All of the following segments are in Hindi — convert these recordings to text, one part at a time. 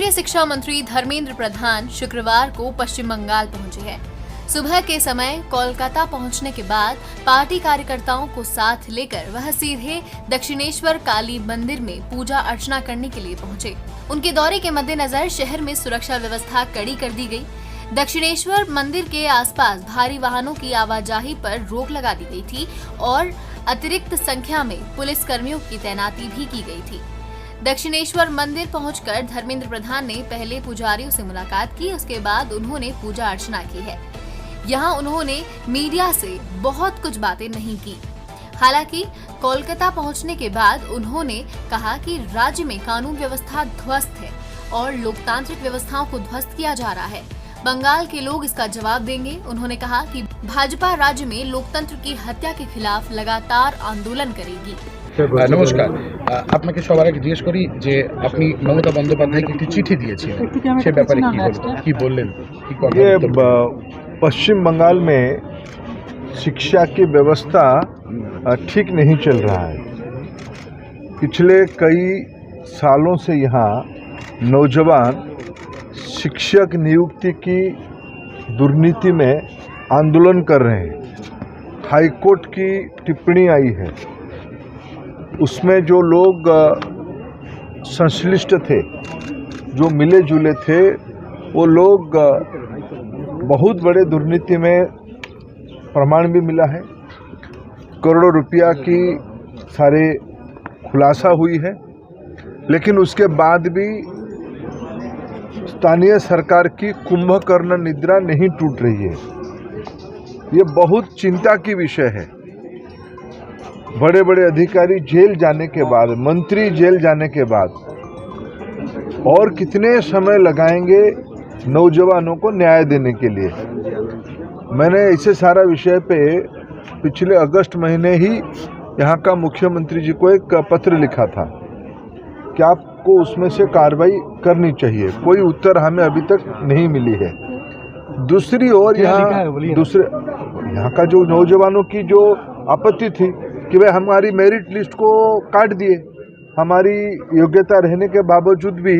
केंद्रीय शिक्षा मंत्री धर्मेंद्र प्रधान शुक्रवार को पश्चिम बंगाल पहुंचे हैं। सुबह के समय कोलकाता पहुंचने के बाद पार्टी कार्यकर्ताओं को साथ लेकर वह सीधे दक्षिणेश्वर काली मंदिर में पूजा अर्चना करने के लिए पहुंचे। उनके दौरे के मद्देनजर शहर में सुरक्षा व्यवस्था कड़ी कर दी गई। दक्षिणेश्वर मंदिर के आसपास भारी वाहनों की आवाजाही पर रोक लगा दी गई थी और अतिरिक्त संख्या में पुलिस कर्मियों की तैनाती भी की गई थी। दक्षिणेश्वर मंदिर पहुंचकर धर्मेंद्र प्रधान ने पहले पुजारियों से मुलाकात की। उसके बाद उन्होंने पूजा अर्चना की है। यहाँ उन्होंने मीडिया से बहुत कुछ बातें नहीं की। हालांकि कोलकाता पहुंचने के बाद उन्होंने कहा कि राज्य में कानून व्यवस्था ध्वस्त है और लोकतांत्रिक व्यवस्थाओं को ध्वस्त किया जा रहा है। बंगाल के लोग इसका जवाब देंगे। उन्होंने कहा कि भाजपा राज्य में लोकतंत्र की हत्या के खिलाफ लगातार आंदोलन करेगी। নমস্কার, আপনাকে সবার আগে জিজ্ঞেস করি যে আপনি মমতা বন্দ্যোপাধ্যায়কে একটি চিঠি দিয়েছিলেন, সে ব্যাপারে কি হলো, কি বললেন, কি করবেন? पश्चिम बंगाल में शिक्षा की व्यवस्था ठीक नहीं चल रहा है। पिछले कई सालों से यहाँ नौजवान शिक्षक नियुक्ति की दुर्नीति में आंदोलन कर रहे हैं। हाई कोर्ट की टिप्पणी आई है, उसमें जो लोग संश्लिष्ट थे, जो मिले जुले थे, वो लोग बहुत बड़े दुर्नीति में प्रमाण भी मिला है। करोड़ों रुपया की सारे खुलासा हुई है, लेकिन उसके बाद भी स्थानीय सरकार की कुंभकर्ण निद्रा नहीं टूट रही है। ये बहुत चिंता की विषय है। बड़े बड़े अधिकारी जेल जाने के बाद, मंत्री जेल जाने के बाद और कितने समय लगाएंगे नौजवानों को न्याय देने के लिए। मैंने इसे सारा विषय पे पिछले अगस्त महीने ही यहाँ का मुख्यमंत्री जी को एक पत्र लिखा था कि आपको उसमें से कार्रवाई करनी चाहिए। कोई उत्तर हमें अभी तक नहीं मिली है। दूसरी ओर यहाँ का जो नौजवानों की जो आपत्ति थी कि भाई हमारी मेरिट लिस्ट को काट दिए, हमारी योग्यता रहने के बावजूद भी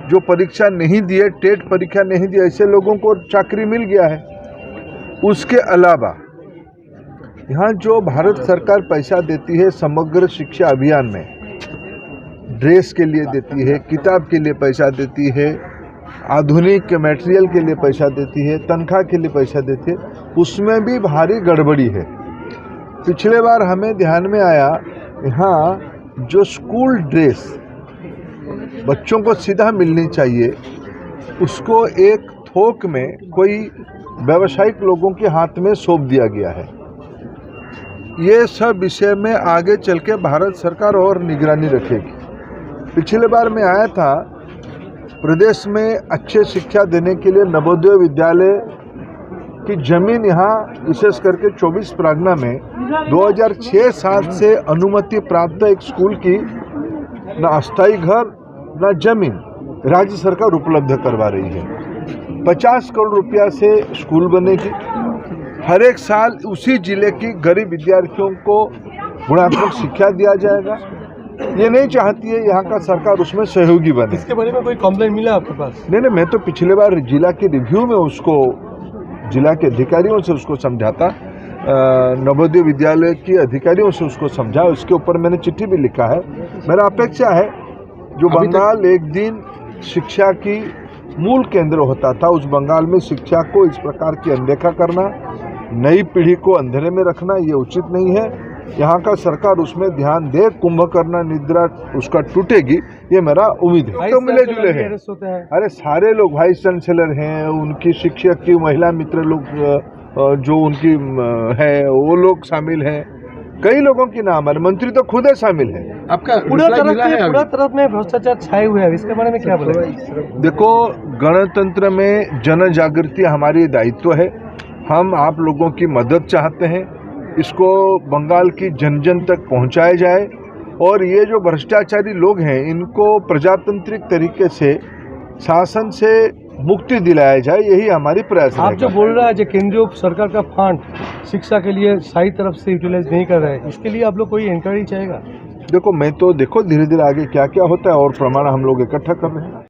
जो परीक्षा नहीं दिए, टेट परीक्षा नहीं दी, ऐसे लोगों को चाकरी मिल गया है। उसके अलावा यहाँ जो भारत सरकार पैसा देती है समग्र शिक्षा अभियान में, ड्रेस के लिए देती है, किताब के लिए पैसा देती है, आधुनिक मटेरियल के लिए पैसा देती है, तनख्वाह के लिए पैसा देती है, उसमें भी भारी गड़बड़ी है। पिछले बार हमें ध्यान में आया, यहाँ जो स्कूल ड्रेस बच्चों को सीधा मिलनी चाहिए, उसको एक थोक में कोई व्यावसायिक लोगों के हाथ में सौंप दिया गया है। ये सब विषय में आगे चल के भारत सरकार और निगरानी रखेगी। पिछले बार मैं आया था, प्रदेश में अच्छे शिक्षा देने के लिए नवोदय विद्यालय की जमीन यहाँ विशेष करके 24 परगना में 2006-7 से अनुमति प्राप्त एक स्कूल की न अस्थायी घर न जमीन राज्य सरकार उपलब्ध करवा रही है। 50 करोड़ रुपया से स्कूल बनेगी। हर एक साल उसी जिले की गरीब विद्यार्थियों को गुणात्मक शिक्षा दिया जाएगा। ये नहीं चाहती है यहाँ का सरकार उसमें सहयोगी बने। इसके बारे में कोई कंप्लेंट मिला आपके पास? नहीं, मैं तो पिछले बार जिला के रिव्यू में उसको जिला के अधिकारियों से उसको समझाता, नवोदय विद्यालय के अधिकारियों से उसको समझा। उसके ऊपर मैंने चिट्ठी भी लिखा है। मेरा अपेक्षा है जो बंगाल एक दिन शिक्षा की मूल केंद्र होता था, उस बंगाल में शिक्षा को इस प्रकार की अनदेखा करना, नई पीढ़ी को अंधेरे में रखना, ये उचित नहीं है। यहाँ का सरकार उसमें ध्यान दे, कुंभकर्ण निद्रा उसका टूटेगी, ये मेरा उम्मीद है। तो मिले जुले हैं, अरे सारे लोग वाइस चांसलर हैं, उनकी शिक्षक की महिला मित्र लोग जो उनकी है वो लोग शामिल हैं, कई लोगों की नाम है, मंत्री तो खुद शामिल है। आपका पूरा तरफ में भ्रष्टाचार छाए हुए हैं, इसके बारे में क्या बोलेंगे? देखो, गणतंत्र में जन जागृति हमारी दायित्व है। हम आप लोगों की मदद चाहते हैं, इसको बंगाल की जन जन तक पहुंचाया जाए और ये जो भ्रष्टाचारी लोग हैं इनको प्रजातांत्रिक तरीके से शासन से मुक्ति दिलाया जाए, यही हमारी प्रयास है। आप जो बोल रहा है जो केंद्रीय सरकार का फंड शिक्षा के लिए सही तरफ से यूटिलाइज नहीं कर रहा है, इसके लिए आप लोग कोई इंक्वायरी चाहेगा? देखो, मैं तो धीरे धीरे आगे क्या क्या होता है और प्रमाण हम लोग इकट्ठा कर रहे हैं।